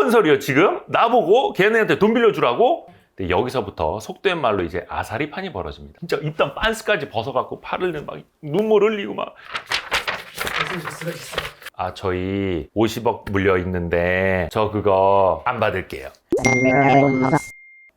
태형건설이요 지금? 나보고 걔네한테 돈 빌려주라고? 근데 여기서부터 속된 말로 이제 아사리판이 벌어집니다. 진짜 일단 빤스까지 벗어갖고 팔을 막 눈물 흘리고 막. 아, 저희 50억 물려 있는데 저 그거 안 받을게요.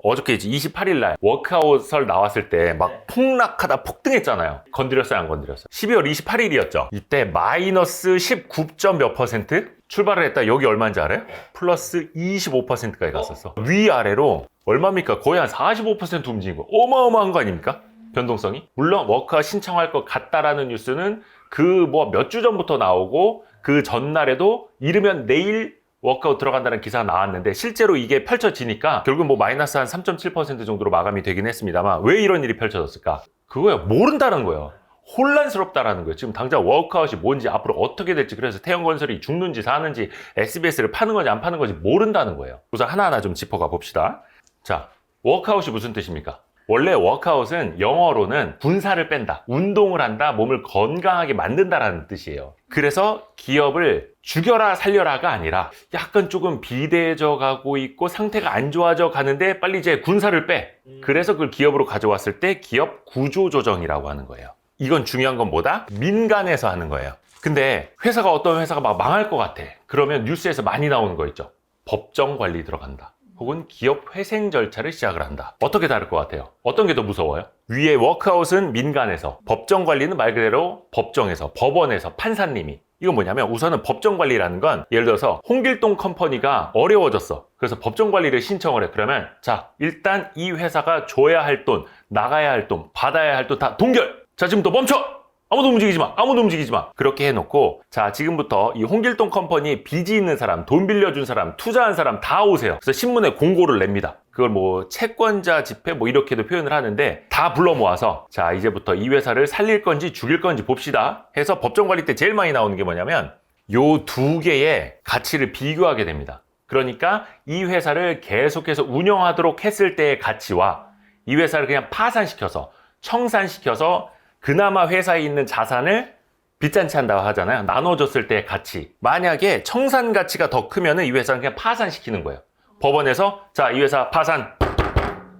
어저께 이제 28일 날 워크아웃설 나왔을 때 막 폭락하다 폭등했잖아요. 건드렸어요, 안 건드렸어요? 12월 28일이었죠. 이때 마이너스 19점 몇 퍼센트? 출발을 했다. 여기 얼마인지 알아요? 플러스 25%까지 갔었어. 위아래로 얼마입니까? 거의 한 45% 움직인 거. 어마어마한 거 아닙니까? 변동성이? 물론 워크아웃 신청할 것 같다라는 뉴스는 그 뭐 몇 주 전부터 나오고 그 전날에도 이르면 내일 워크아웃 들어간다는 기사가 나왔는데 실제로 이게 펼쳐지니까 결국 뭐 마이너스 한 3.7% 정도로 마감이 되긴 했습니다만 왜 이런 일이 펼쳐졌을까? 그거예요. 모른다는 거예요. 혼란스럽다라는 거예요. 지금 당장 워크아웃이 뭔지 앞으로 어떻게 될지, 그래서 태형건설이 죽는지 사는지 SBS를 파는 건지 안 파는 건지 모른다는 거예요. 우선 하나하나 좀 짚어가 봅시다. 자, 워크아웃이 무슨 뜻입니까? 원래 워크아웃은 영어로는 군사를 뺀다, 운동을 한다, 몸을 건강하게 만든다라는 뜻이에요. 그래서 기업을 죽여라 살려라가 아니라 약간 조금 비대해져 가고 있고 상태가 안 좋아져 가는데 빨리 이제 군사를 빼. 그래서 그걸 기업으로 가져왔을 때 기업 구조조정이라고 하는 거예요. 이건 중요한 건 뭐다? 민간에서 하는 거예요. 근데 회사가 어떤 회사가 막 망할 것 같아. 그러면 뉴스에서 많이 나오는 거 있죠. 법정 관리 들어간다. 혹은 기업 회생 절차를 시작을 한다. 어떻게 다를 것 같아요? 어떤 게 더 무서워요? 위에 워크아웃은 민간에서, 법정 관리는 말 그대로 법정에서, 법원에서, 판사님이. 이건 뭐냐면 우선은 법정 관리라는 건 예를 들어서 홍길동 컴퍼니가 어려워졌어. 그래서 법정 관리를 신청을 해. 그러면 자, 일단 이 회사가 줘야 할 돈, 나가야 할 돈, 받아야 할 돈 다 동결! 자, 지금부터 멈춰! 아무도 움직이지 마! 아무도 움직이지 마! 그렇게 해놓고 자, 지금부터 이 홍길동 컴퍼니 빚이 있는 사람, 돈 빌려준 사람, 투자한 사람 다 오세요. 그래서 신문에 공고를 냅니다. 그걸 뭐 채권자 집회 뭐 이렇게도 표현을 하는데 다 불러 모아서 자, 이제부터 이 회사를 살릴 건지 죽일 건지 봅시다 해서 법정 관리 때 제일 많이 나오는 게 뭐냐면 요 두 개의 가치를 비교하게 됩니다. 그러니까 이 회사를 계속해서 운영하도록 했을 때의 가치와 이 회사를 그냥 파산시켜서 청산시켜서 그나마 회사에 있는 자산을 빚잔치 한다고 하잖아요. 나눠줬을 때의 가치. 만약에 청산 가치가 더 크면은 이 회사는 그냥 파산시키는 거예요. 법원에서 자, 이 회사 파산.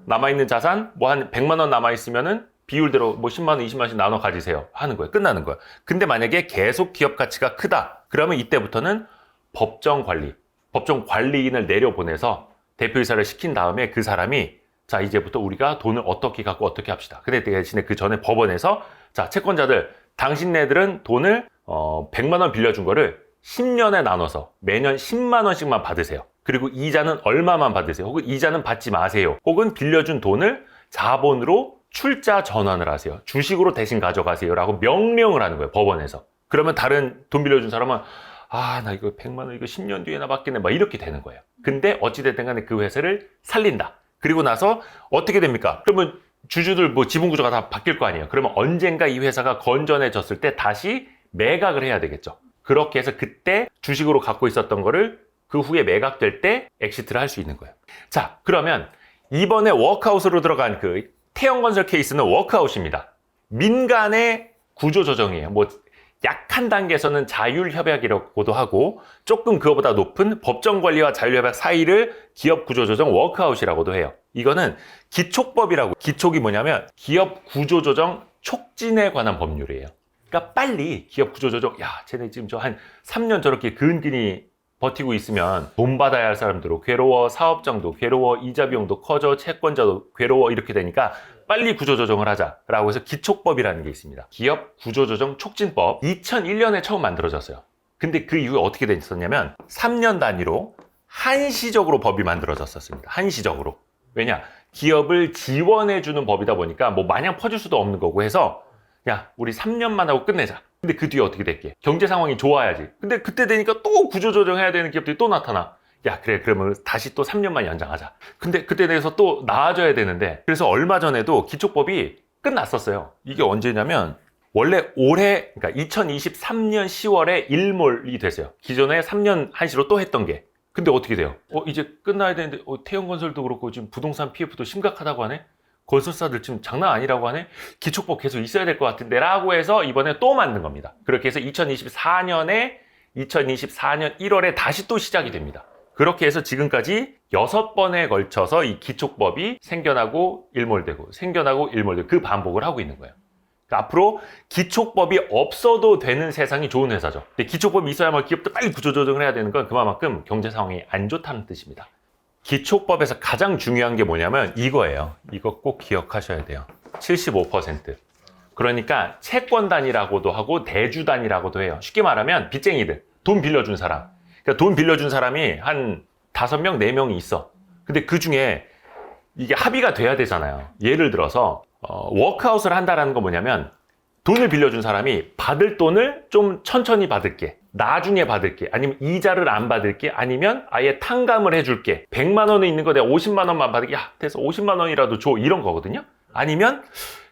남아있는 자산 뭐 한 100만 원 남아있으면은 비율대로 뭐 10만 원, 20만 원씩 나눠 가지세요 하는 거예요. 끝나는 거예요. 근데 만약에 계속 기업 가치가 크다. 그러면 이때부터는 법정 관리인을 내려보내서 대표이사를 시킨 다음에 그 사람이 자, 이제부터 우리가 돈을 어떻게 갖고 어떻게 합시다. 근데 대신에 그 전에 법원에서 자, 채권자들, 당신네들은 돈을 100만 원 빌려준 거를 10년에 나눠서 매년 10만 원씩만 받으세요. 그리고 이자는 얼마만 받으세요. 혹은 이자는 받지 마세요. 혹은 빌려준 돈을 자본으로 출자 전환을 하세요. 주식으로 대신 가져가세요. 라고 명령을 하는 거예요. 법원에서. 그러면 다른 돈 빌려준 사람은 아, 나 이거 100만 원 이거 10년 뒤에나 받겠네. 막 이렇게 되는 거예요. 근데 어찌됐든 간에 그 회사를 살린다. 그리고 나서 어떻게 됩니까? 그러면 주주들 뭐 지분 구조가 다 바뀔 거 아니에요. 그러면 언젠가 이 회사가 건전해졌을 때 다시 매각을 해야 되겠죠. 그렇게 해서 그때 주식으로 갖고 있었던 거를 그 후에 매각될 때 엑시트를 할 수 있는 거예요. 자, 그러면 이번에 워크아웃으로 들어간 그 태형건설 케이스는 워크아웃입니다. 민간의 구조조정이에요. 뭐 약한 단계에서는 자율협약이라고도 하고 조금 그거보다 높은 법정관리와 자율협약 사이를 기업구조조정 워크아웃이라고도 해요. 이거는 기촉법이라고, 기촉이 뭐냐면 기업구조조정 촉진에 관한 법률이에요. 그러니까 빨리 기업구조조정, 야, 쟤네 지금 저 한 3년 저렇게 근근히 버티고 있으면 돈 받아야 할 사람들도 괴로워, 사업장도 괴로워, 이자 비용도 커져, 채권자도 괴로워 이렇게 되니까 빨리 구조조정을 하자라고 해서 기촉법이라는 게 있습니다. 기업 구조조정 촉진법 2001년에 처음 만들어졌어요. 근데 그 이후에 어떻게 됐었냐면 3년 단위로 한시적으로 법이 만들어졌었습니다. 한시적으로. 왜냐? 기업을 지원해주는 법이다 보니까 뭐 마냥 퍼줄 수도 없는 거고 해서 야, 우리 3년만 하고 끝내자. 근데 그 뒤에 어떻게 될게? 경제 상황이 좋아야지. 근데 그때 되니까 또 구조조정해야 되는 기업들이 또 나타나. 야, 그래, 그러면 다시 또 3년만 연장하자. 근데 그때 대해서 또 나아져야 되는데, 그래서 얼마 전에도 기촉법이 끝났었어요. 이게 언제냐면 원래 올해, 그러니까 2023년 10월에 일몰이 됐어요. 기존에 3년 한시로 또 했던 게. 근데 어떻게 돼요? 이제 끝나야 되는데 태형건설도 그렇고 지금 부동산 PF도 심각하다고 하네? 건설사들 지금 장난 아니라고 하네? 기촉법 계속 있어야 될 것 같은데 라고 해서 이번에 또 만든 겁니다. 그렇게 해서 2024년 1월에 다시 또 시작이 됩니다. 그렇게 해서 지금까지 6번에 걸쳐서 이 기촉법이 생겨나고 일몰되고 생겨나고 일몰되고 그 반복을 하고 있는 거예요. 그러니까 앞으로 기촉법이 없어도 되는 세상이 좋은 회사죠. 근데 기촉법이 있어야만 기업도 빨리 구조조정을 해야 되는 건 그만큼 경제 상황이 안 좋다는 뜻입니다. 기촉법에서 가장 중요한 게 뭐냐면 이거예요. 이거 꼭 기억하셔야 돼요. 75%. 그러니까 채권단이라고도 하고 대주단이라고도 해요. 쉽게 말하면 빚쟁이들, 돈 빌려준 사람. 그러니까 돈 빌려준 사람이 한 5명, 4명이 있어. 근데 그 중에 이게 합의가 돼야 되잖아요. 예를 들어서 워크아웃을 한다라는 건 뭐냐면 돈을 빌려준 사람이 받을 돈을 좀 천천히 받을게, 나중에 받을게, 아니면 이자를 안 받을게, 아니면 아예 탕감을 해줄게, 100만 원에 있는 거 내가 50만 원만 받을게, 야 됐어 50만 원이라도 줘, 이런 거거든요. 아니면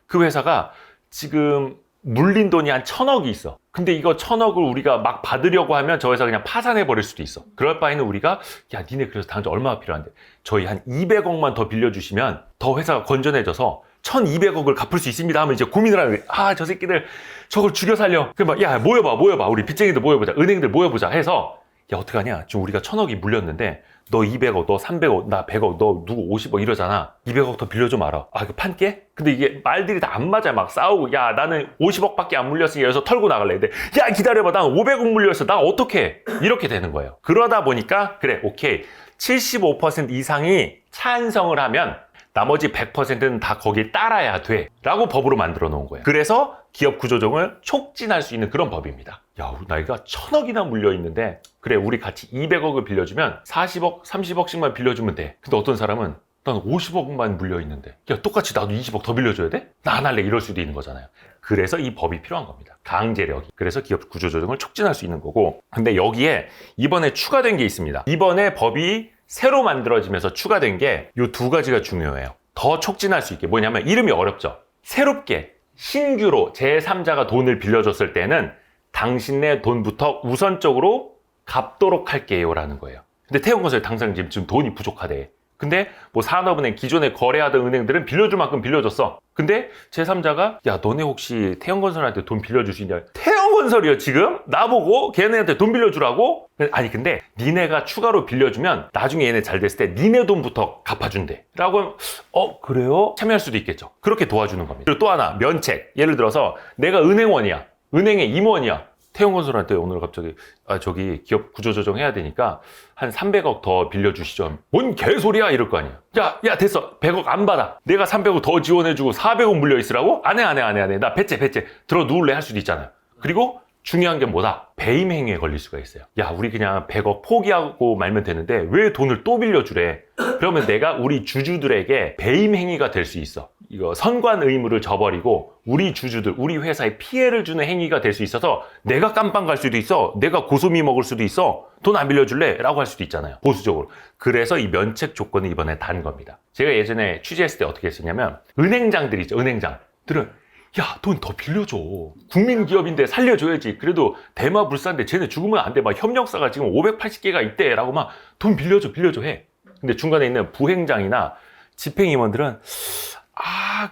그 회사가 지금 물린 돈이 한 1,000억이 있어. 근데 이거 1,000억을 우리가 막 받으려고 하면 저 회사 그냥 파산해 버릴 수도 있어. 그럴 바에는 우리가 야 니네 그래서 당장 얼마가 필요한데 저희 한 200억만 더 빌려주시면 더 회사가 건전해져서 1,200억을 갚을 수 있습니다 하면 이제 고민을 하는 거예요. 아 저 새끼들 저걸 죽여 살려. 그럼 야 모여봐 우리 빚쟁이들 모여보자, 은행들 모여보자 해서 야 어떡하냐 지금 우리가 1,000억이 물렸는데 너 200억, 너 300억, 나 100억, 너 누구 50억 이러잖아. 200억 더 빌려줘 말아. 아, 이거 판게? 근데 이게 말들이 다 안 맞아. 막 싸우고. 야, 나는 50억밖에 안 물렸으니까 여기서 털고 나갈래. 근데 야, 기다려봐. 난 500억 물렸어. 나 어떡해? 이렇게 되는 거예요. 그러다 보니까 그래, 오케이. 75% 이상이 찬성을 하면 나머지 100%는 다 거기에 따라야 돼 라고 법으로 만들어 놓은 거예요. 그래서 기업 구조조정을 촉진할 수 있는 그런 법입니다. 야, 우리 나이가 1,000억이나 물려 있는데 그래 우리 같이 200억을 빌려주면 40억, 30억씩만 빌려주면 돼. 근데 어떤 사람은 난 50억만 물려 있는데 야 똑같이 나도 20억 더 빌려줘야 돼? 나 안 할래, 이럴 수도 있는 거잖아요. 그래서 이 법이 필요한 겁니다. 강제력이. 그래서 기업 구조조정을 촉진할 수 있는 거고, 근데 여기에 이번에 추가된 게 있습니다. 이번에 법이 새로 만들어지면서 추가된 게 이 2가지가 중요해요. 더 촉진할 수 있게. 뭐냐면 이름이 어렵죠. 새롭게 신규로 제3자가 돈을 빌려줬을 때는 당신네 돈부터 우선적으로 갚도록 할게요 라는 거예요. 근데 태형건설 당장 지금 돈이 부족하대. 근데 뭐 산업은행 기존에 거래하던 은행들은 빌려줄 만큼 빌려줬어. 근데 제3자가 야 너네 혹시 태형건설한테 돈 빌려줄 수 있냐? 태형건설이요 지금? 나보고 걔네한테 돈 빌려주라고? 아니 근데 니네가 추가로 빌려주면 나중에 얘네 잘 됐을 때 니네 돈부터 갚아준대 라고 하면 그래요? 참여할 수도 있겠죠. 그렇게 도와주는 겁니다. 그리고 또 하나 면책. 예를 들어서 내가 은행원이야, 은행의 임원이야. 태형건설한테 오늘 갑자기 저기 기업 구조조정 해야 되니까 한 300억 더 빌려주시죠. 뭔 개소리야 이럴 거 아니야. 야 됐어 100억 안 받아. 내가 300억 더 지원해주고 400억 물려 있으라고? 안 해. 나 배째 들어 누울래 할 수도 있잖아요. 그리고 중요한 게 뭐다? 배임 행위에 걸릴 수가 있어요. 야 우리 그냥 100억 포기하고 말면 되는데 왜 돈을 또 빌려주래? 그러면 내가 우리 주주들에게 배임 행위가 될 수 있어. 이거 선관 의무를 저버리고 우리 주주들, 우리 회사에 피해를 주는 행위가 될 수 있어서 내가 깜빵 갈 수도 있어. 내가 고소미 먹을 수도 있어. 돈 안 빌려줄래? 라고 할 수도 있잖아요. 보수적으로. 그래서 이 면책 조건을 이번에 단 겁니다. 제가 예전에 취재했을 때 어떻게 했었냐면 은행장들 있죠. 은행장들은 야, 돈 더 빌려줘. 국민기업인데 살려줘야지. 그래도 대마불사인데 쟤네 죽으면 안 돼. 막 협력사가 지금 580개가 있대. 라고 막 돈 빌려줘 해. 근데 중간에 있는 부행장이나 집행임원들은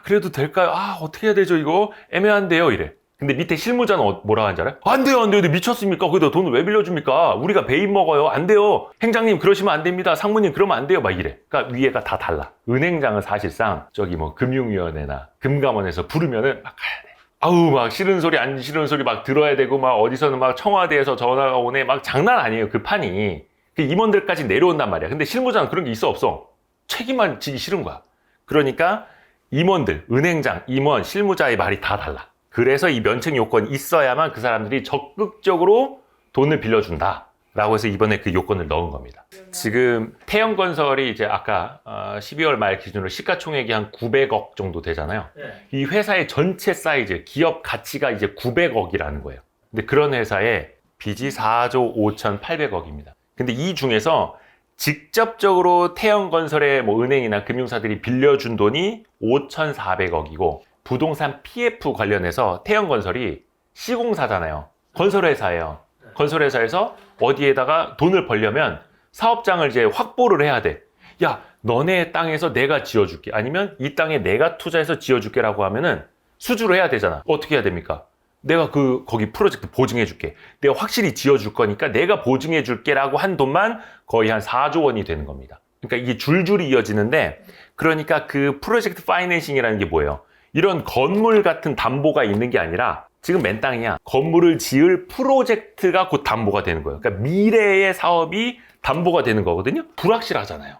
그래도 될까요? 어떻게 해야 되죠 이거? 애매한데요 이래. 근데 밑에 실무자는 뭐라 하는지 알아요? 안 돼요. 근데 미쳤습니까? 거기다 돈을 왜 빌려줍니까? 우리가 배임 먹어요. 안 돼요. 행장님 그러시면 안 됩니다. 상무님 그러면 안 돼요. 막 이래. 그러니까 위에가 다 달라. 은행장은 사실상 저기 뭐 금융위원회나 금감원에서 부르면은 막 가야 돼. 막 싫은 소리 안 싫은 소리 막 들어야 되고 막 어디서는 막 청와대에서 전화가 오네. 막 장난 아니에요. 그 판이. 그 임원들까지 내려온단 말이야. 근데 실무자는 그런 게 있어 없어? 책임만 지기 싫은 거야. 그러니까 임원들, 은행장, 임원, 실무자의 말이 다 달라. 그래서 이 면책 요건이 있어야만 그 사람들이 적극적으로 돈을 빌려준다 라고 해서 이번에 그 요건을 넣은 겁니다. 지금 태형건설이 이제 아까 12월 말 기준으로 시가총액이 한 900억 정도 되잖아요. 이 회사의 전체 사이즈, 기업 가치가 이제 900억이라는 거예요. 근데 그런 회사에 빚이 4조 5,800억입니다. 근데 이 중에서 직접적으로 태형건설의 뭐 은행이나 금융사들이 빌려준 돈이 5,400억이고 부동산 PF 관련해서 태형건설이 시공사잖아요. 건설회사예요. 건설회사에서 어디에다가 돈을 벌려면 사업장을 이제 확보를 해야 돼. 야, 너네 땅에서 내가 지어줄게. 아니면 이 땅에 내가 투자해서 지어줄게 라고 하면은 수주를 해야 되잖아. 어떻게 해야 됩니까? 내가 거기 프로젝트 보증해 줄게. 내가 확실히 지어줄 거니까 내가 보증해 줄게 라고 한 돈만 거의 한 4조 원이 되는 겁니다. 그러니까 이게 줄줄이 이어지는데, 그러니까 그 프로젝트 파이낸싱이라는 게 뭐예요? 이런 건물 같은 담보가 있는 게 아니라 지금 맨 땅이야. 건물을 지을 프로젝트가 곧 담보가 되는 거예요. 그러니까 미래의 사업이 담보가 되는 거거든요. 불확실하잖아요.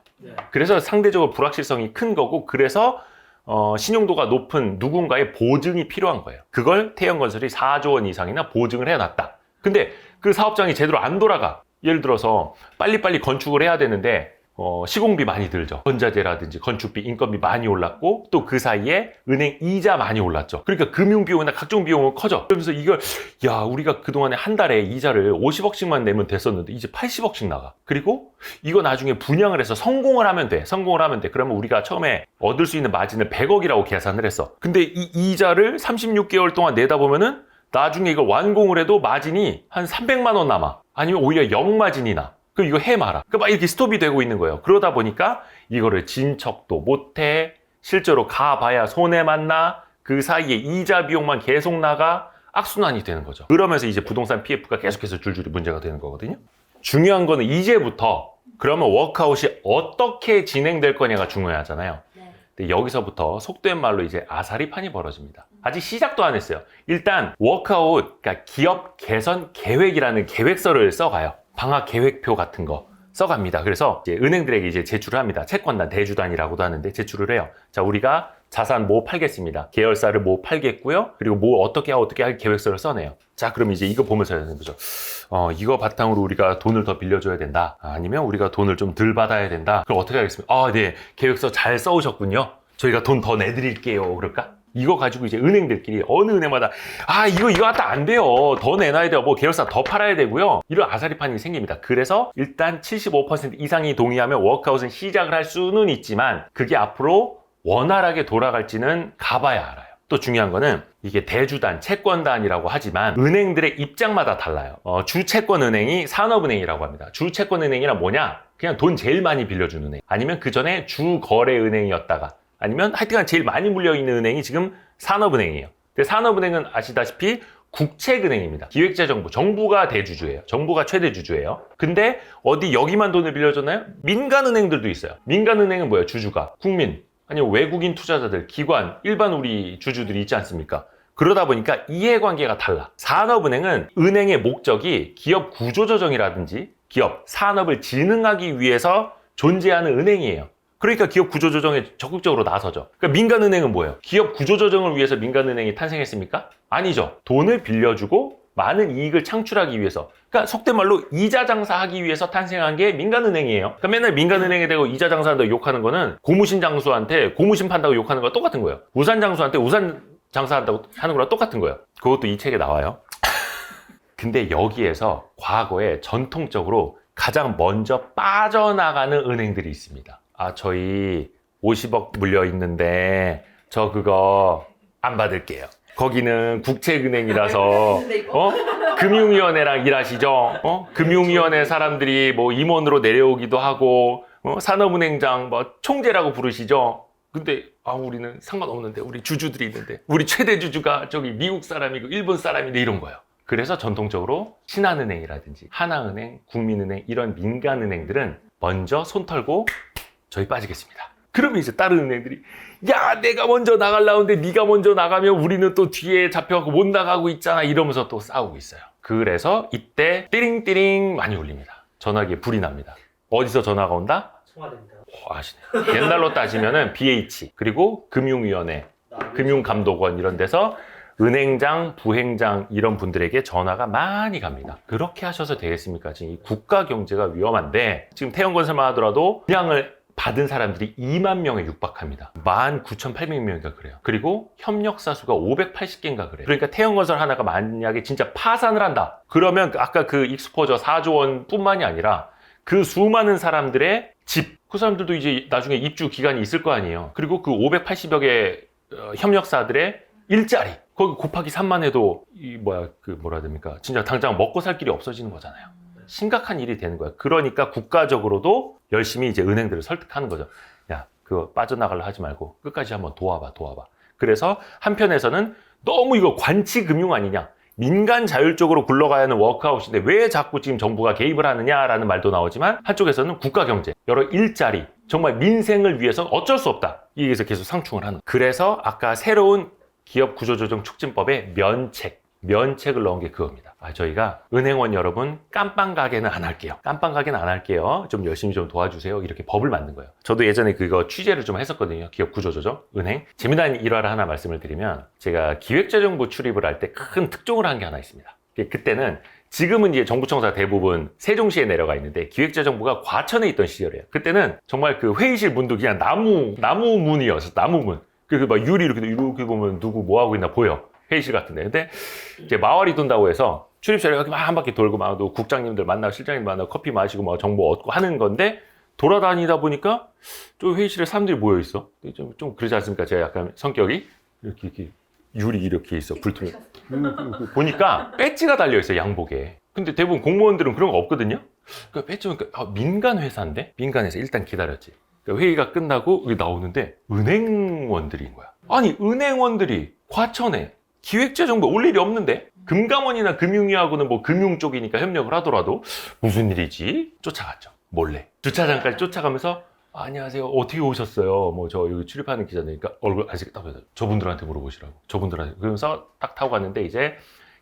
그래서 상대적으로 불확실성이 큰 거고, 그래서 신용도가 높은 누군가의 보증이 필요한 거예요. 그걸 태형건설이 4조 원 이상이나 보증을 해놨다. 근데 그 사업장이 제대로 안 돌아가. 예를 들어서 빨리빨리 건축을 해야 되는데 시공비 많이 들죠. 건자재라든지 건축비, 인건비 많이 올랐고, 또 그 사이에 은행 이자 많이 올랐죠. 그러니까 금융비용이나 각종 비용은 커져. 그러면서 이걸 우리가 그동안에 한 달에 이자를 50억씩만 내면 됐었는데 이제 80억씩 나가. 그리고 이거 나중에 분양을 해서 성공을 하면 돼. 그러면 우리가 처음에 얻을 수 있는 마진을 100억이라고 계산을 했어. 근데 이 이자를 36개월 동안 내다 보면은 나중에 이걸 완공을 해도 마진이 한 300만 원 남아. 아니면 오히려 0마진이 나. 그럼 이거 해 마라. 막 이렇게 스톱이 되고 있는 거예요. 그러다 보니까 이거를 진척도 못해. 실제로 가봐야 손해만 나. 그 사이에 이자 비용만 계속 나가. 악순환이 되는 거죠. 그러면서 이제 부동산 PF가 계속해서 줄줄이 문제가 되는 거거든요. 중요한 거는 이제부터 그러면 워크아웃이 어떻게 진행될 거냐가 중요하잖아요. 근데 여기서부터 속된 말로 이제 아사리판이 벌어집니다. 아직 시작도 안 했어요. 일단 워크아웃, 그러니까 기업 개선 계획이라는 계획서를 써가요. 방학 계획표 같은 거 써갑니다. 그래서 이제 은행들에게 이제 제출을 합니다. 채권단, 대주단이라고도 하는데 제출을 해요. 자, 우리가 자산 뭐 팔겠습니다. 계열사를 뭐 팔겠고요. 그리고 뭐 어떻게 할 계획서를 써내요. 자, 그럼 이제 이거 보면서 해야 되는 거죠. 이거 바탕으로 우리가 돈을 더 빌려줘야 된다. 아니면 우리가 돈을 좀 덜 받아야 된다. 그럼 어떻게 하겠습니까? 네, 계획서 잘 써오셨군요. 저희가 돈 더 내드릴게요. 그럴까? 이거 가지고 이제 은행들끼리 어느 은행마다 이거 갖다 안 돼요. 더 내놔야 돼요. 뭐 계열사 더 팔아야 되고요. 이런 아사리판이 생깁니다. 그래서 일단 75% 이상이 동의하면 워크아웃은 시작을 할 수는 있지만 그게 앞으로 원활하게 돌아갈지는 가봐야 알아요. 또 중요한 거는 이게 대주단, 채권단이라고 하지만 은행들의 입장마다 달라요. 주채권은행이 산업은행이라고 합니다. 주채권은행이란 뭐냐? 그냥 돈 제일 많이 빌려주는 은행. 아니면 그 전에 주거래은행이었다가 아니면 하여튼간 제일 많이 물려있는 은행이 지금 산업은행이에요. 근데 산업은행은 아시다시피 국책은행입니다. 기획재정부, 정부가 대주주예요. 정부가 최대주주예요. 근데 어디 여기만 돈을 빌려줬나요? 민간은행들도 있어요. 민간은행은 뭐예요? 주주가 국민, 아니면 외국인 투자자들, 기관, 일반 우리 주주들이 있지 않습니까? 그러다 보니까 이해관계가 달라. 산업은행은 은행의 목적이 기업 구조조정이라든지 기업, 산업을 진흥하기 위해서 존재하는 은행이에요. 그러니까 기업 구조조정에 적극적으로 나서죠. 그러니까 민간은행은 뭐예요? 기업 구조조정을 위해서 민간은행이 탄생했습니까? 아니죠. 돈을 빌려주고 많은 이익을 창출하기 위해서, 그러니까 속된 말로 이자 장사하기 위해서 탄생한 게 민간은행이에요. 그러니까 맨날 민간은행에 대고 이자 장사한다고 욕하는 거는 고무신 장수한테 고무신 판다고 욕하는 거랑 똑같은 거예요. 우산 장수한테 우산 장사한다고 하는 거랑 똑같은 거예요. 그것도 이 책에 나와요. 근데 여기에서 과거에 전통적으로 가장 먼저 빠져나가는 은행들이 있습니다. 저희 50억 물려 있는데 저 그거 안 받을게요. 거기는 국책은행이라서 금융위원회랑 일하시죠. 금융위원회 사람들이 뭐 임원으로 내려오기도 하고 산업은행장 뭐 총재라고 부르시죠. 근데 우리는 상관없는데 우리 주주들이 있는데 우리 최대 주주가 저기 미국 사람이고 일본 사람인데 이런 거예요. 그래서 전통적으로 신한은행이라든지 하나은행, 국민은행 이런 민간은행들은 먼저 손 털고 저희 빠지겠습니다. 그러면 이제 다른 은행들이 내가 먼저 나가려는데 네가 먼저 나가면 우리는 또 뒤에 잡혀갖고 못 나가고 있잖아 이러면서 또 싸우고 있어요. 그래서 이때 띠링띠링 많이 울립니다. 전화기에 불이 납니다. 어디서 전화가 온다? 청와대입니다. 아시네요. 옛날로 따지면은 BH 그리고 금융위원회, 금융감독원 이런 데서 은행장, 부행장 이런 분들에게 전화가 많이 갑니다. 그렇게 하셔서 되겠습니까? 지금 이 국가 경제가 위험한데 지금 태형건설만 하더라도 분양을 받은 사람들이 2만 명에 육박합니다. 19,800명인가 그래요. 그리고 협력사 수가 580개인가 그래요. 그러니까 태형건설 하나가 만약에 진짜 파산을 한다. 그러면 아까 그 익스포저 4조 원 뿐만이 아니라 그 수많은 사람들의 집, 그 사람들도 이제 나중에 입주 기간이 있을 거 아니에요. 그리고 그 580여 개 협력사들의 일자리, 거기 곱하기 3만 해도 뭐라 해야 됩니까? 진짜 당장 먹고 살 길이 없어지는 거잖아요. 심각한 일이 되는 거예요. 그러니까 국가적으로도 열심히 이제 은행들을 설득하는 거죠. 그거 빠져나가려 하지 말고 끝까지 한번 도와봐. 그래서 한편에서는 너무 이거 관치금융 아니냐. 민간 자율적으로 굴러가야 하는 워크아웃인데 왜 자꾸 지금 정부가 개입을 하느냐라는 말도 나오지만 한쪽에서는 국가경제, 여러 일자리, 정말 민생을 위해서 어쩔 수 없다. 여기서 계속 상충을 하는. 그래서 아까 새로운 기업구조조정촉진법에 면책을 넣은 게 그겁니다. 저희가 은행원 여러분 깜빵 가게는 안 할게요. 깜빵 가게는 안 할게요. 좀 열심히 좀 도와주세요. 이렇게 법을 만든 거예요. 저도 예전에 그거 취재를 좀 했었거든요. 기업구조조정, 은행. 재미난 일화를 하나 말씀을 드리면 제가 기획재정부 출입을 할 때 큰 특종을 한 게 하나 있습니다. 그때는 지금은 이제 정부청사 대부분 세종시에 내려가 있는데 기획재정부가 과천에 있던 시절이에요. 그때는 정말 그 회의실 문도 그냥 나무 문이었어. 나무 문. 그 막 유리 이렇게 보면 누구 뭐 하고 있나 보여. 회의실 같은데. 근데 이제 마을이 돈다고 해서 출입처를 여기 막 한 바퀴 돌고 막 또 국장님들 만나고 실장님 만나고 커피 마시고 막 정보 얻고 하는 건데 돌아다니다 보니까 좀 회의실에 사람들이 모여 있어. 좀 그러지 않습니까? 제가 약간 성격이 이렇게 유리 이렇게 있어. 불투명. 보니까 배지가 달려 있어요. 양복에. 근데 대부분 공무원들은 그런 거 없거든요. 그러니까 배지 보니까 민간 회사인데 민간에서 일단 기다렸지. 그러니까 회의가 끝나고 여기 나오는데 은행원들인 거야. 아니 은행원들이 과천에 기획재정부 올 일이 없는데 금감원이나 금융위하고는 뭐 금융 쪽이니까 협력을 하더라도 무슨 일이지? 쫓아갔죠. 몰래. 주차장까지 쫓아가면서 안녕하세요. 어떻게 오셨어요? 뭐 저 여기 출입하는 기자니까 얼굴 아직 딱 저분들한테 물어보시라고. 저분들한테. 그러면서 딱 타고 갔는데 이제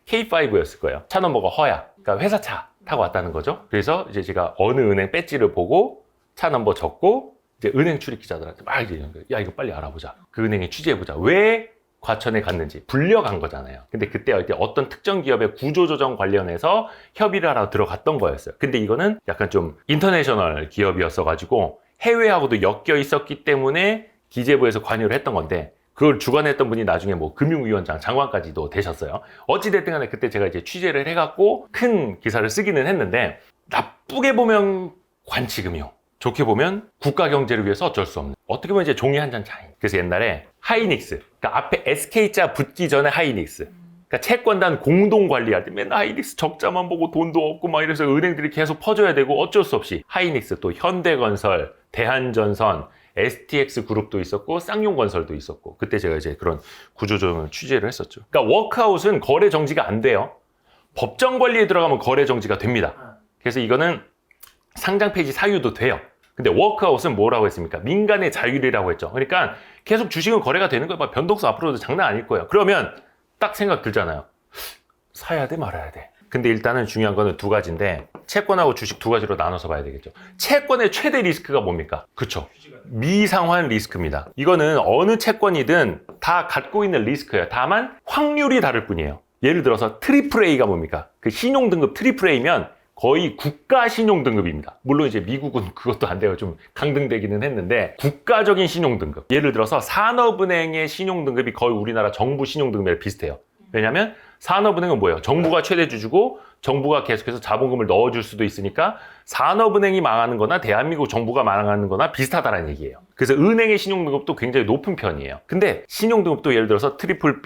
K5였을 거예요. 차 넘버가 허야. 그러니까 회사 차 타고 왔다는 거죠. 그래서 이제 제가 어느 은행 배지를 보고 차 넘버 적고 이제 은행 출입 기자들한테 막 야 이거 빨리 알아보자. 그 은행에 취재해보자. 왜 과천에 갔는지 불려간 거잖아요. 근데 그때 어떤 특정 기업의 구조조정 관련해서 협의를 하러 들어갔던 거였어요. 근데 이거는 약간 좀 인터내셔널 기업이었어 가지고 해외하고도 엮여 있었기 때문에 기재부에서 관여를 했던 건데 그걸 주관했던 분이 나중에 뭐 금융위원장 장관까지도 되셨어요. 어찌됐든 간에 그때 제가 이제 취재를 해갖고 큰 기사를 쓰기는 했는데 나쁘게 보면 관치금융, 좋게 보면 국가 경제를 위해서 어쩔 수 없는. 어떻게 보면 이제 종이 한 잔 차이. 그래서 옛날에 하이닉스, 그러니까 앞에 SK자 붙기 전에 하이닉스. 그러니까 채권단 공동 관리할 때 맨날 하이닉스 적자만 보고 돈도 없고 막 이래서 은행들이 계속 퍼줘야 되고 어쩔 수 없이 하이닉스 또 현대건설, 대한전선, STX 그룹도 있었고 쌍용건설도 있었고 그때 제가 이제 그런 구조조정을 취재를 했었죠. 그러니까 워크아웃은 거래 정지가 안 돼요. 법정 관리에 들어가면 거래 정지가 됩니다. 그래서 이거는 상장 폐지 사유도 돼요. 근데 워크아웃은 뭐라고 했습니까? 민간의 자율이라고 했죠. 그러니까 계속 주식은 거래가 되는 거예요. 막 변동성 앞으로도 장난 아닐 거예요. 그러면 딱 생각 들잖아요. 사야 돼 말아야 돼. 근데 일단은 중요한 거는 두 가지인데 채권하고 주식 두 가지로 나눠서 봐야 되겠죠. 채권의 최대 리스크가 뭡니까? 그쵸. 미상환 리스크입니다. 이거는 어느 채권이든 다 갖고 있는 리스크예요. 다만 확률이 다를 뿐이에요. 예를 들어서 트리플 A가 뭡니까? 그 신용등급 트리플 A면 거의 국가 신용등급입니다. 물론 이제 미국은 그것도 안 돼요. 좀 강등되기는 했는데 국가적인 신용등급. 예를 들어서 산업은행의 신용등급이 거의 우리나라 정부 신용등급이랑 비슷해요. 왜냐하면 산업은행은 뭐예요? 정부가 최대 주주고 정부가 계속해서 자본금을 넣어줄 수도 있으니까 산업은행이 망하는 거나 대한민국 정부가 망하는 거나 비슷하다는 얘기예요. 그래서 은행의 신용등급도 굉장히 높은 편이에요. 근데 신용등급도 예를 들어서 트리플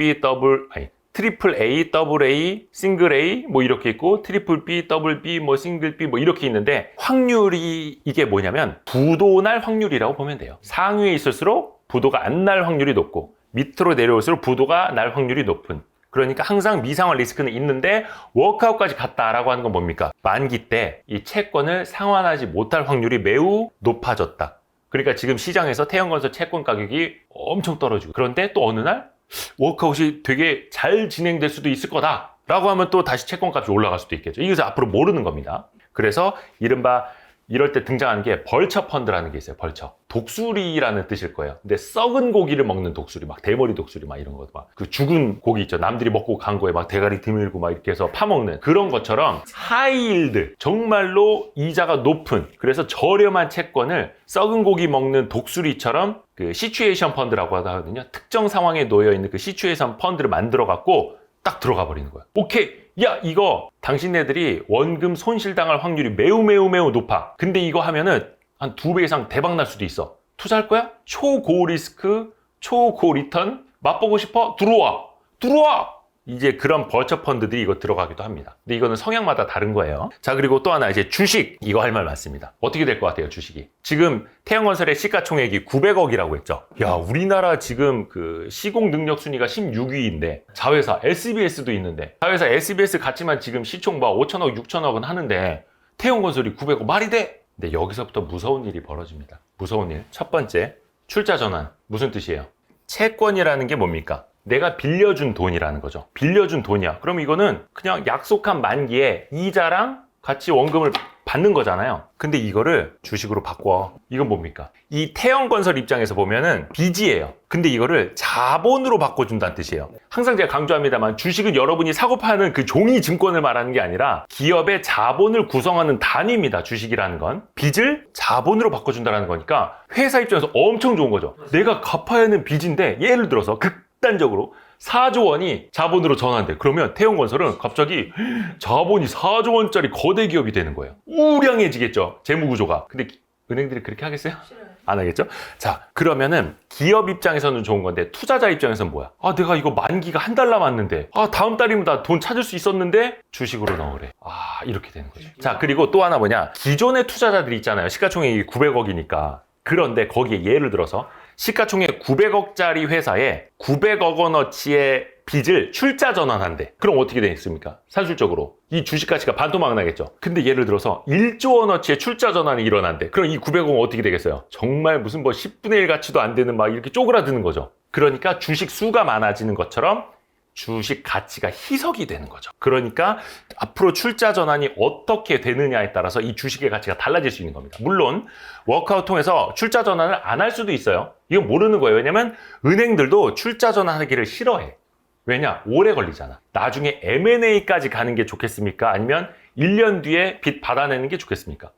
A, 더블 A, 싱글 A 뭐 이렇게 있고 트리플 B, 더블 B, 뭐 싱글 B 뭐 이렇게 있는데 확률이 이게 뭐냐면 부도 날 확률이라고 보면 돼요. 상위에 있을수록 부도가 안 날 확률이 높고 밑으로 내려올수록 부도가 날 확률이 높은. 그러니까 항상 미상환 리스크는 있는데 워크아웃까지 갔다라고 하는 건 뭡니까? 만기 때 이 채권을 상환하지 못할 확률이 매우 높아졌다. 그러니까 지금 시장에서 태형건설 채권 가격이 엄청 떨어지고 그런데 또 어느 날 워크아웃이 되게 잘 진행될 수도 있을 거다 라고 하면 또 다시 채권값이 올라갈 수도 있겠죠. 이것을 앞으로 모르는 겁니다. 그래서 이른바 이럴 때 등장하는 게 벌처 펀드라는 게 있어요. 벌처. 독수리라는 뜻일 거예요. 근데 썩은 고기를 먹는 독수리, 막 대머리 독수리 막 이런 거, 막 그 죽은 고기 있죠. 남들이 먹고 간 거에 막 대가리 드밀고 막 이렇게 해서 파먹는 그런 것처럼 하이힐드, 정말로 이자가 높은 그래서 저렴한 채권을 썩은 고기 먹는 독수리처럼 그 시츄에이션 펀드라고 하거든요. 특정 상황에 놓여 있는 그 시츄에이션 펀드를 만들어 갖고 딱 들어가 버리는 거야. 오케이. 야, 이거 당신네들이 원금 손실당할 확률이 매우 높아. 근데 이거 하면은 한 2배 이상 대박 날 수도 있어. 투자할 거야? 초고 리스크, 초고 리턴 맛보고 싶어? 들어와. 이제 그런 버처 펀드들이 이거 들어가기도 합니다. 근데 이거는 성향마다 다른 거예요. 자, 그리고 또 하나 이제 주식. 이거 할 말 많습니다. 어떻게 될 것 같아요, 주식이? 지금 태양건설의 시가총액이 900억이라고 했죠. 야, 우리나라 지금 그 시공 능력 순위가 16위인데 자회사 SBS도 있는데 자회사 SBS 같지만 지금 시총 봐 5천억, 6천억은 하는데 태양건설이 900억 말이 돼? 근데 여기서부터 무서운 일이 벌어집니다. 무서운 일. 첫 번째, 출자 전환. 무슨 뜻이에요? 채권이라는 게 뭡니까? 내가 빌려준 돈이라는 거죠. 빌려준 돈이야. 그럼 이거는 그냥 약속한 만기에 이자랑 같이 원금을 받는 거잖아요. 근데 이거를 주식으로 바꿔. 이건 뭡니까? 이 태영건설 입장에서 보면은 빚이에요. 근데 이거를 자본으로 바꿔준다는 뜻이에요. 항상 제가 강조합니다만 주식은 여러분이 사고 파는 그 종이 증권을 말하는 게 아니라 기업의 자본을 구성하는 단위입니다. 주식이라는 건. 빚을 자본으로 바꿔준다는 거니까 회사 입장에서 엄청 좋은 거죠. 내가 갚아야 하는 빚인데 예를 들어서 극단적으로 4조 원이 자본으로 전환돼. 그러면 태영건설은 갑자기 자본이 4조 원짜리 거대 기업이 되는 거예요. 우량해지겠죠. 재무구조가. 근데 은행들이 그렇게 하겠어요? 안 하겠죠? 자, 그러면은 기업 입장에서는 좋은 건데 투자자 입장에서는 뭐야? 아, 내가 이거 만기가 한 달 남았는데 다음 달이면 다 돈 찾을 수 있었는데 주식으로 넣으래. 이렇게 되는 거죠. 자, 그리고 또 하나 뭐냐? 기존의 투자자들이 있잖아요. 시가총액이 900억이니까. 그런데 거기에 예를 들어서 시가총액 900억짜리 회사에 900억 원어치의 빚을 출자 전환한대. 그럼 어떻게 되겠습니까? 산술적으로 이 주식 가치가 반토막 나겠죠. 근데 예를 들어서 1조 원어치의 출자 전환이 일어난대. 그럼 이 900억은 어떻게 되겠어요? 정말 무슨 10분의 1 가치도 안 되는 막 이렇게 쪼그라드는 거죠. 그러니까 주식 수가 많아지는 것처럼 주식 가치가 희석이 되는 거죠. 그러니까 앞으로 출자 전환이 어떻게 되느냐에 따라서 이 주식의 가치가 달라질 수 있는 겁니다. 물론 워크아웃 통해서 출자 전환을 안 할 수도 있어요. 이건 모르는 거예요. 왜냐면 은행들도 출자 전환하기를 싫어해. 왜냐? 오래 걸리잖아. 나중에 M&A까지 가는 게 좋겠습니까? 아니면 1년 뒤에 빚 받아내는 게 좋겠습니까?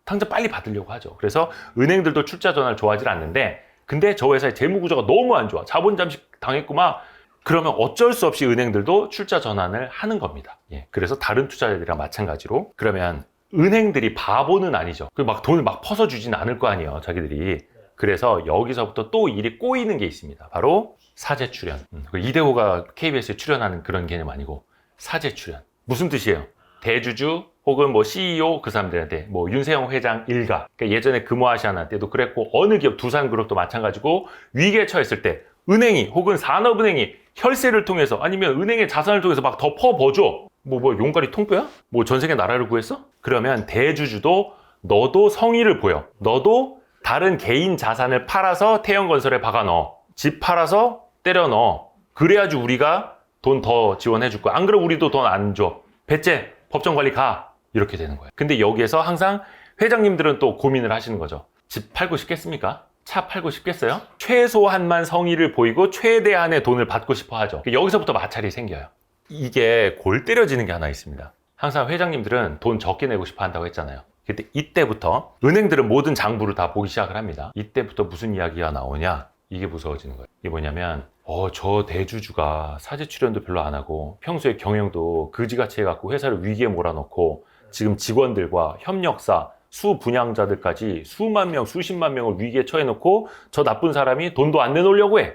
당장 빨리 받으려고 하죠. 그래서 은행들도 출자 전환을 좋아하지 않는데 근데 저 회사의 재무구조가 너무 안 좋아. 자본 잠식 당했고 막 그러면 어쩔 수 없이 은행들도 출자 전환을 하는 겁니다. 그래서 다른 투자자들이랑 마찬가지로 그러면 은행들이 바보는 아니죠. 막 돈을 막 퍼서 주진 않을 거 아니에요, 자기들이. 그래서 여기서부터 또 일이 꼬이는 게 있습니다. 바로 사재 출연. 이대호가 KBS에 출연하는 그런 개념 아니고 사재 출연. 무슨 뜻이에요? 대주주 혹은 CEO 그 사람들한테 윤세영 회장 일가. 그러니까 예전에 금호아시아나 때도 그랬고 어느 기업 두산그룹도 마찬가지고 위기에 처했을 때 은행이 혹은 산업은행이 혈세를 통해서 아니면 은행의 자산을 통해서 막 더 퍼버줘. 용가리 통뼈야? 전 세계 나라를 구했어? 그러면 대주주도 너도 성의를 보여. 너도 다른 개인 자산을 팔아서 태영건설에 박아 넣어. 집 팔아서 때려 넣어. 그래야지 우리가 돈 더 지원해 줄 거야. 안 그러면 우리도 돈 안 줘. 배째, 법정관리 가. 이렇게 되는 거예요. 근데 여기에서 항상 회장님들은 또 고민을 하시는 거죠. 집 팔고 싶겠습니까? 차 팔고 싶겠어요? 최소한만 성의를 보이고 최대한의 돈을 받고 싶어 하죠. 여기서부터 마찰이 생겨요. 이게 골 때려지는 게 하나 있습니다. 항상 회장님들은 돈 적게 내고 싶어 한다고 했잖아요. 근데 이때부터 은행들은 모든 장부를 다 보기 시작을 합니다. 이때부터 무슨 이야기가 나오냐? 이게 무서워지는 거예요. 이게 뭐냐면 저 대주주가 사재 출연도 별로 안 하고 평소에 경영도 그지같이 해갖고 회사를 위기에 몰아넣고 지금 직원들과 협력사 수 분양자들까지 수만 명, 수십만 명을 위기에 처해놓고 저 나쁜 사람이 돈도 안 내놓으려고 해.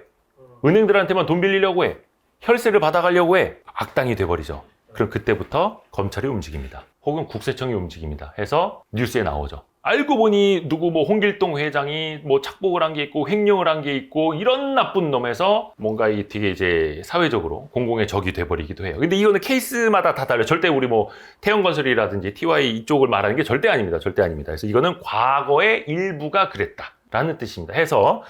은행들한테만 돈 빌리려고 해. 혈세를 받아가려고 해. 악당이 돼버리죠. 그럼 그때부터 검찰이 움직입니다. 혹은 국세청이 움직입니다. 해서 뉴스에 나오죠. 알고 보니 누구 홍길동 회장이 착복을 한 게 있고 횡령을 한 게 있고 이런 나쁜 놈에서 뭔가 되게 이제 사회적으로 공공의 적이 돼버리기도 해요. 근데 이거는 케이스마다 다 달라요. 절대 우리 태영건설이라든지 TY 이쪽을 말하는 게 절대 아닙니다. 절대 아닙니다. 그래서 이거는 과거의 일부가 그랬다라는 뜻입니다. 해서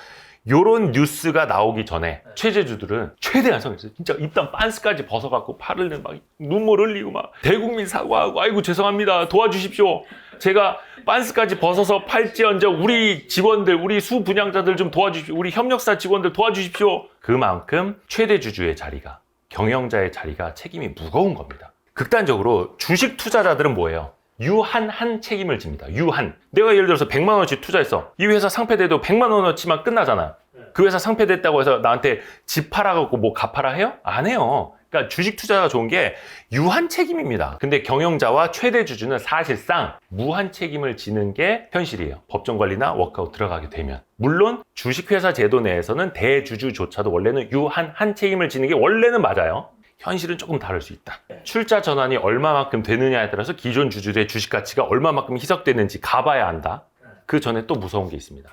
요런 뉴스가 나오기 전에 최재주들은 최대한 성했어요. 진짜 입단 빤스까지 벗어갖고 팔을 막 눈물 흘리고 막 대국민 사과하고 아이고 죄송합니다. 도와주십시오. 제가 빤스까지 벗어서 팔지언정 우리 직원들, 우리 수 분양자들 좀 도와주십시오. 우리 협력사 직원들 도와주십시오. 그만큼 최대주주의 자리가, 경영자의 자리가 책임이 무거운 겁니다. 극단적으로 주식 투자자들은 뭐예요? 유한한 책임을 집니다. 유한. 내가 예를 들어서 100만 원어치 투자했어. 이 회사 상폐돼도 100만 원어치만 끝나잖아. 그 회사 상폐됐다고 해서 나한테 집 팔아갖고 갚아라 해요? 안 해요. 그러니까 주식 투자가 좋은 게 유한 책임입니다. 근데 경영자와 최대 주주는 사실상 무한 책임을 지는 게 현실이에요. 법정관리나 워크아웃 들어가게 되면. 물론 주식회사 제도 내에서는 대주주조차도 원래는 유한한 책임을 지는 게 원래는 맞아요. 현실은 조금 다를 수 있다. 출자 전환이 얼마만큼 되느냐에 따라서 기존 주주들의 주식 가치가 얼마만큼 희석되는지 가봐야 한다. 그 전에 또 무서운 게 있습니다.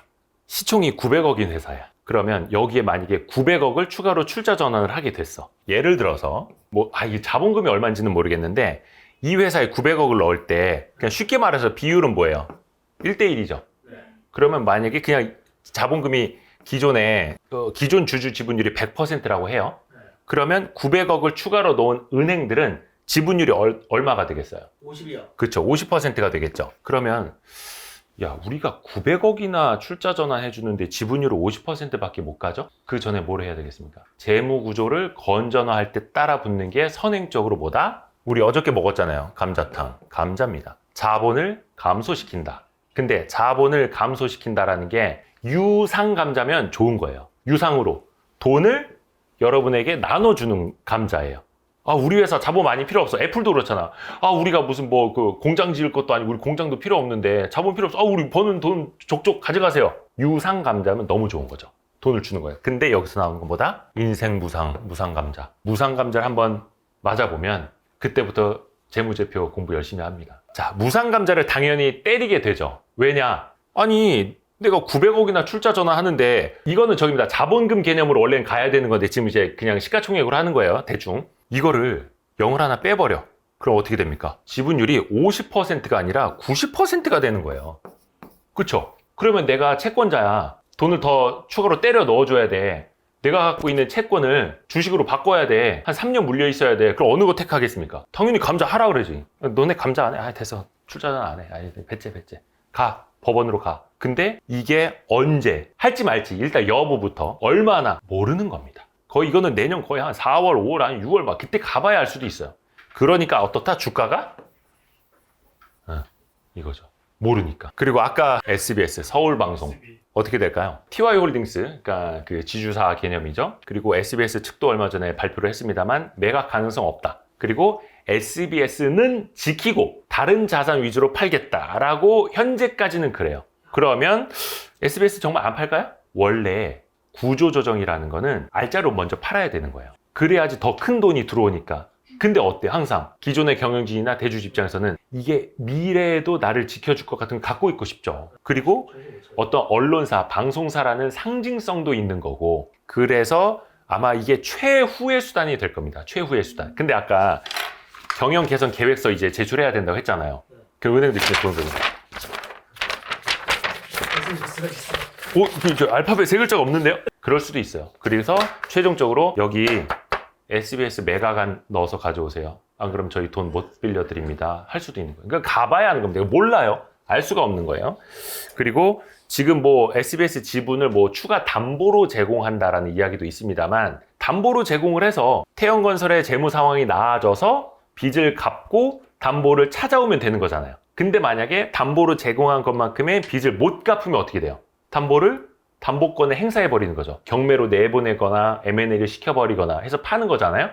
시총이 900억인 회사야. 그러면 여기에 만약에 900억을 추가로 출자 전환을 하게 됐어. 예를 들어서 이게 자본금이 얼마인지는 모르겠는데 이 회사에 900억을 넣을 때 그냥 쉽게 말해서 비율은 뭐예요? 1대1이죠. 그러면 만약에 그냥 자본금이 기존 주주 지분율이 100%라고 해요. 그러면 900억을 추가로 넣은 은행들은 지분율이 얼마가 되겠어요? 50이요. 그렇죠. 50%가 되겠죠. 그러면 야, 우리가 900억이나 출자 전환해 주는데 지분율을 50%밖에 못 가죠? 그 전에 뭘 해야 되겠습니까? 재무 구조를 건전화할 때 따라 붙는 게 선행적으로 뭐다? 우리 어저께 먹었잖아요. 감자탕. 감자입니다. 자본을 감소시킨다. 근데 자본을 감소시킨다라는 게 유상 감자면 좋은 거예요. 유상으로 돈을 여러분에게 나눠주는 감자예요. 우리 회사 자본 많이 필요 없어. 애플도 그렇잖아. 우리가 무슨 공장 지을 것도 아니고 우리 공장도 필요 없는데 자본 필요 없어. 우리 버는 돈 족족 가져가세요. 유상 감자면 너무 좋은 거죠. 돈을 주는 거예요. 근데 여기서 나오는 건 뭐다? 인생 무상 감자. 무상 감자를 한번 맞아보면 그때부터 재무제표 공부 열심히 합니다. 자, 무상 감자를 당연히 때리게 되죠. 왜냐? 내가 900억이나 출자 전환하는데 이거는 저기입니다. 자본금 개념으로 원래는 가야 되는 건데 지금 이제 그냥 시가총액으로 하는 거예요. 대충. 이거를 0을 하나 빼버려. 그럼 어떻게 됩니까? 지분율이 50%가 아니라 90%가 되는 거예요. 그쵸? 그러면 내가 채권자야. 돈을 더 추가로 때려 넣어줘야 돼. 내가 갖고 있는 채권을 주식으로 바꿔야 돼. 한 3년 물려 있어야 돼. 그럼 어느 거 택하겠습니까? 당연히 감자 하라 그러지. 너네 감자 안 해? 됐어. 출자 전환 안 해. 배째. 가. 법원으로 가. 근데 이게 언제 할지 말지 일단 여부부터 얼마나 모르는 겁니다. 거의 이거는 내년 거의 한 4월, 5월, 아니 6월 막 그때 가봐야 할 수도 있어요. 그러니까 어떻다? 주가가? 이거죠. 모르니까. 그리고 아까 SBS 서울방송 어떻게 될까요? TY홀딩스, 그러니까 그 지주사 개념이죠. 그리고 SBS 측도 얼마 전에 발표를 했습니다만 매각 가능성 없다. 그리고 SBS는 지키고 다른 자산 위주로 팔겠다라고 현재까지는 그래요. 그러면 SBS 정말 안 팔까요? 원래 구조조정이라는 거는 알짜로 먼저 팔아야 되는 거예요. 그래야지 더 큰 돈이 들어오니까. 근데 어때? 항상 기존의 경영진이나 대주주 입장에서는 이게 미래에도 나를 지켜줄 것 같은 걸 갖고 있고 싶죠. 그리고 어떤 언론사, 방송사라는 상징성도 있는 거고, 그래서 아마 이게 최후의 수단이 될 겁니다. 최후의 수단. 근데 아까 경영 개선 계획서 이제 제출해야 된다고 했잖아요. 그 은행들 진짜 그런 거죠. 저 알파벳 세 글자가 없는데요? 그럴 수도 있어요. 그래서 최종적으로 여기 SBS 매각안 넣어서 가져오세요. 안 그러면 저희 돈 못 빌려드립니다. 할 수도 있는 거예요. 그러니까 가봐야 하는 겁니다. 몰라요. 알 수가 없는 거예요. 그리고 지금 SBS 지분을 추가 담보로 제공한다라는 이야기도 있습니다만, 담보로 제공을 해서 태형건설의 재무 상황이 나아져서 빚을 갚고 담보를 찾아오면 되는 거잖아요. 근데 만약에 담보로 제공한 것만큼의 빚을 못 갚으면 어떻게 돼요? 담보권을 행사해버리는 거죠. 경매로 내보내거나 M&A를 시켜버리거나 해서 파는 거잖아요.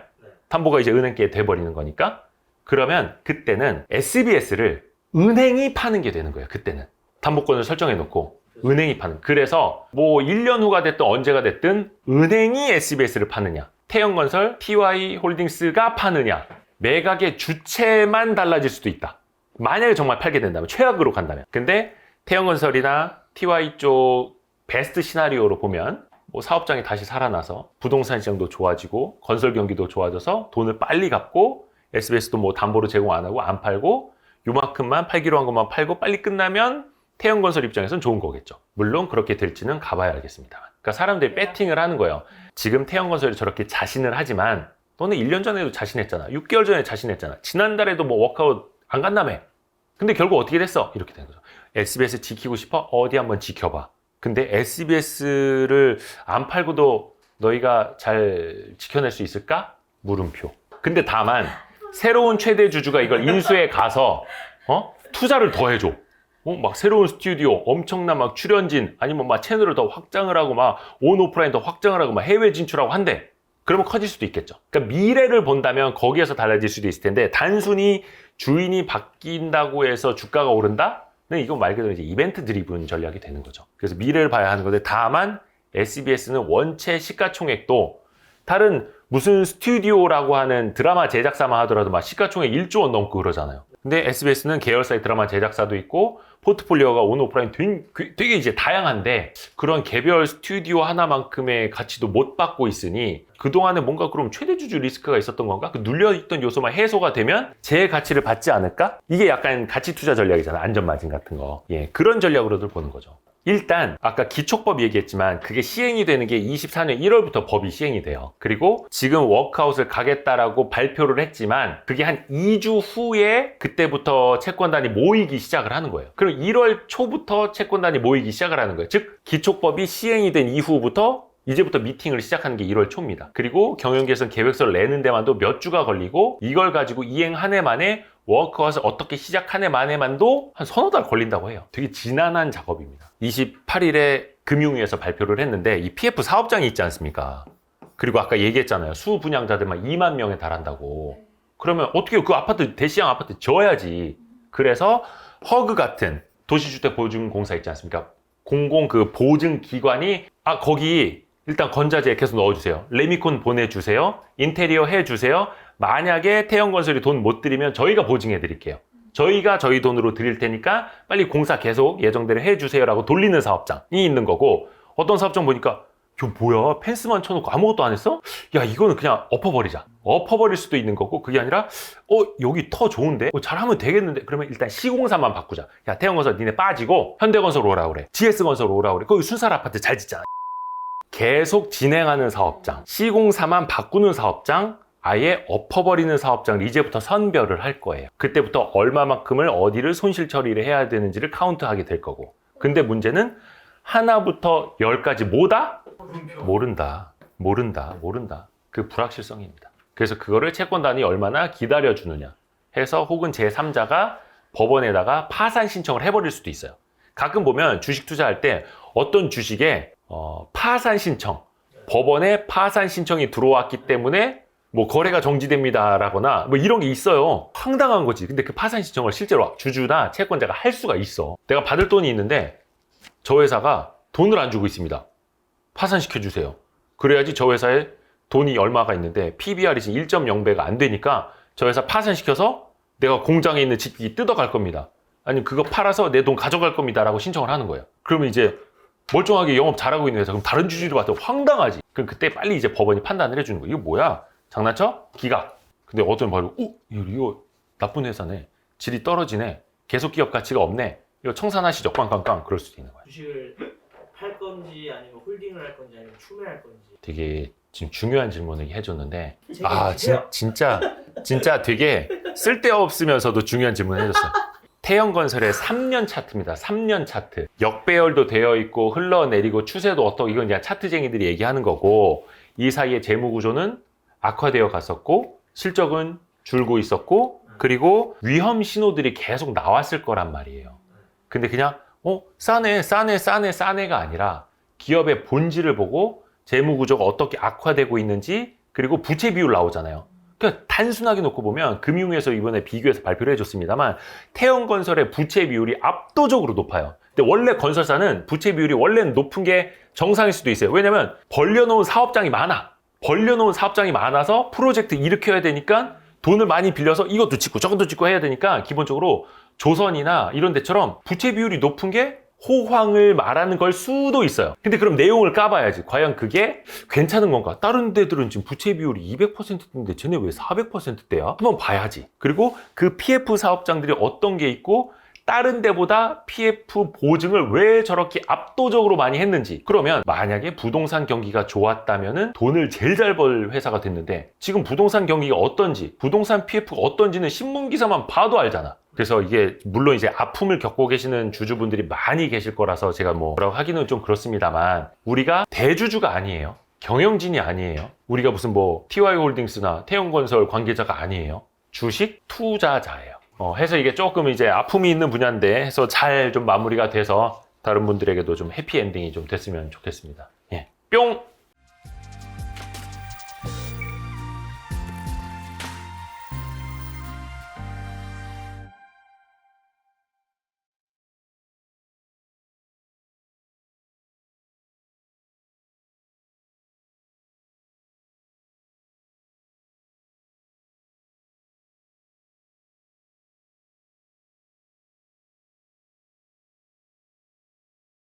담보가 이제 은행께 돼버리는 거니까. 그러면 그때는 SBS를 은행이 파는 게 되는 거예요. 그때는 담보권을 설정해 놓고 은행이 파는. 그래서 1년 후가 됐든 언제가 됐든 은행이 SBS를 파느냐, 태형건설, TY홀딩스가 파느냐, 매각의 주체만 달라질 수도 있다. 만약에 정말 팔게 된다면, 최악으로 간다면. 근데 태형건설이나 TY 쪽 베스트 시나리오로 보면 사업장이 다시 살아나서 부동산 시장도 좋아지고 건설 경기도 좋아져서 돈을 빨리 갚고 SBS도 담보로 제공 안 하고 안 팔고 요만큼만 팔기로 한 것만 팔고 빨리 끝나면 태형건설 입장에서는 좋은 거겠죠. 물론 그렇게 될지는 가봐야 알겠습니다. 그러니까 사람들이 배팅을 하는 거예요. 지금 태형건설이 저렇게 자신을 하지만 너네 1년 전에도 자신했잖아. 6개월 전에 자신했잖아. 지난달에도 워크아웃 안 간다며. 근데 결국 어떻게 됐어? 이렇게 된 거죠. SBS 지키고 싶어? 어디 한번 지켜봐. 근데 SBS를 안 팔고도 너희가 잘 지켜낼 수 있을까? 물음표. 근데 다만 새로운 최대 주주가 이걸 인수해 가서 투자를 더 해줘. 새로운 스튜디오, 엄청난 출연진, 아니면 채널을 더 확장을 하고 온 오프라인 더 확장을 하고 해외 진출하고 한대. 그러면 커질 수도 있겠죠. 그러니까 미래를 본다면 거기에서 달라질 수도 있을 텐데, 단순히 주인이 바뀐다고 해서 주가가 오른다? 이건 말 그대로 이제 이벤트 드리븐 전략이 되는 거죠. 그래서 미래를 봐야 하는 건데, 다만 SBS는 원체 시가총액도 다른 무슨 스튜디오라고 하는 드라마 제작사만 하더라도 막 시가총액 1조 원 넘고 그러잖아요. 근데 SBS는 계열사의 드라마 제작사도 있고 포트폴리오가 온 오프라인 되게 이제 다양한데 그런 개별 스튜디오 하나만큼의 가치도 못 받고 있으니 그동안에 뭔가 그럼 최대주주 리스크가 있었던 건가? 그 눌려있던 요소만 해소가 되면 제 가치를 받지 않을까? 이게 약간 가치 투자 전략이잖아. 안전마진 같은 거. 예, 그런 전략으로들 보는 거죠. 일단 아까 기촉법 얘기했지만 그게 시행이 되는 게 24년 1월부터 법이 시행이 돼요. 그리고 지금 워크아웃을 가겠다라고 발표를 했지만 그게 한 2주 후에 그때부터 채권단이 모이기 시작을 하는 거예요. 그럼 1월 초부터 채권단이 모이기 시작을 하는 거예요. 즉 기촉법이 시행이 된 이후부터 이제부터 미팅을 시작하는 게 1월 초입니다. 그리고 경영개선 계획서를 내는 데만도 몇 주가 걸리고 이걸 가지고 이행 한 해 만에 워크아웃을 어떻게 시작한 해 만에만도 한 서너 달 걸린다고 해요. 되게 지난한 작업입니다. 28일에 금융위에서 발표를 했는데 이 PF 사업장이 있지 않습니까? 그리고 아까 얘기했잖아요. 수분양자들만 2만 명에 달한다고. 그러면 어떻게 그 아파트 대시양 아파트 지어야지. 그래서 허그 같은 도시주택보증공사 있지 않습니까? 공공 그 보증기관이 거기 일단 건자재 계속 넣어주세요. 레미콘 보내주세요. 인테리어 해주세요. 만약에 태형건설이 돈 못 드리면 저희가 보증해 드릴게요. 저희가 저희 돈으로 드릴 테니까 빨리 공사 계속 예정대로 해주세요라고 돌리는 사업장이 있는 거고 어떤 사업장 보니까 이거 뭐야? 펜스만 쳐놓고 아무것도 안 했어? 야 이거는 그냥 엎어버리자. 엎어버릴 수도 있는 거고 그게 아니라 여기 터 좋은데? 잘하면 되겠는데? 그러면 일단 시공사만 바꾸자. 야 태형건설 니네 빠지고 현대건설 오라 그래. GS건설 오라 그래. 거기 순살 아파트 잘 짓잖아. 계속 진행하는 사업장, 시공사만 바꾸는 사업장, 아예 엎어버리는 사업장을 이제부터 선별을 할 거예요. 그때부터 얼마만큼을 어디를 손실 처리를 해야 되는지를 카운트하게 될 거고. 근데 문제는 하나부터 열까지 뭐다? 모른다. 그 불확실성입니다. 그래서 그거를 채권단이 얼마나 기다려주느냐 해서 혹은 제3자가 법원에다가 파산 신청을 해버릴 수도 있어요. 가끔 보면 주식 투자할 때 어떤 주식에 파산 신청, 법원에 파산 신청이 들어왔기 때문에 뭐 거래가 정지됩니다라거나 뭐 이런 게 있어요. 황당한 거지. 근데 그 파산 신청을 실제로 주주나 채권자가 할 수가 있어. 내가 받을 돈이 있는데 저 회사가 돈을 안 주고 있습니다. 파산시켜 주세요. 그래야지 저 회사에 돈이 얼마가 있는데 PBR이 지금 1.0배가 안 되니까 저 회사 파산시켜서 내가 공장에 있는 집기 뜯어갈 겁니다. 아니면 그거 팔아서 내 돈 가져갈 겁니다 라고 신청을 하는 거예요. 그러면 이제 멀쩡하게 영업 잘하고 있는 회사 그럼 다른 주주들 봤을 때 황당하지. 그럼 그때 빨리 이제 법원이 판단을 해주는 거예요. 이거 뭐야? 장난쳐? 기각. 근데 어떤 말로 이거 나쁜 회사네. 질이 떨어지네. 계속 기업 가치가 없네. 이거 청산하시죠. 꽝꽝꽝. 그럴 수도 있는 거예요. 주식을 팔 건지 아니면 홀딩을 할 건지 아니면 추매할 건지. 되게 지금 중요한 질문을 해줬는데 제가 진짜 되게 쓸데없으면서도 중요한 질문을 해줬어요. 태형건설의 3년 차트입니다. 3년 차트. 역배열도 되어 있고 흘러내리고 추세도 어떻고 이건 그냥 차트쟁이들이 얘기하는 거고 이 사이에 재무구조는 악화되어 갔었고 실적은 줄고 있었고 그리고 위험 신호들이 계속 나왔을 거란 말이에요. 근데 그냥 싸네가 아니라 기업의 본질을 보고 재무구조가 어떻게 악화되고 있는지 그리고 부채 비율 나오잖아요. 그러니까 단순하게 놓고 보면 금융위에서 이번에 비교해서 발표를 해줬습니다만 태형건설의 부채 비율이 압도적으로 높아요. 근데 원래 건설사는 부채 비율이 원래는 높은 게 정상일 수도 있어요. 왜냐면 벌려놓은 사업장이 많아서 프로젝트 일으켜야 되니까 돈을 많이 빌려서 이것도 짓고 저것도 짓고 해야 되니까 기본적으로 조선이나 이런 데처럼 부채 비율이 높은 게 호황을 말하는 걸 수도 있어요. 근데 그럼 내용을 까봐야지. 과연 그게 괜찮은 건가? 다른 데들은 지금 부채 비율이 200%인데 쟤네 왜 400%대야? 한번 봐야지. 그리고 그 PF 사업장들이 어떤 게 있고 다른 데보다 PF 보증을 왜 저렇게 압도적으로 많이 했는지. 그러면 만약에 부동산 경기가 좋았다면은 돈을 제일 잘 벌 회사가 됐는데 지금 부동산 경기가 어떤지, 부동산 PF가 어떤지는 신문기사만 봐도 알잖아. 그래서 이게 물론 이제 아픔을 겪고 계시는 주주분들이 많이 계실 거라서 제가 뭐라고 하기는 좀 그렇습니다만 우리가 대주주가 아니에요. 경영진이 아니에요. 우리가 무슨 뭐 TY홀딩스나 태형건설 관계자가 아니에요. 주식 투자자예요. 해서 이게 조금 이제 아픔이 있는 분야인데 해서 잘 좀 마무리가 돼서 다른 분들에게도 좀 해피엔딩이 좀 됐으면 좋겠습니다. 예. 뿅!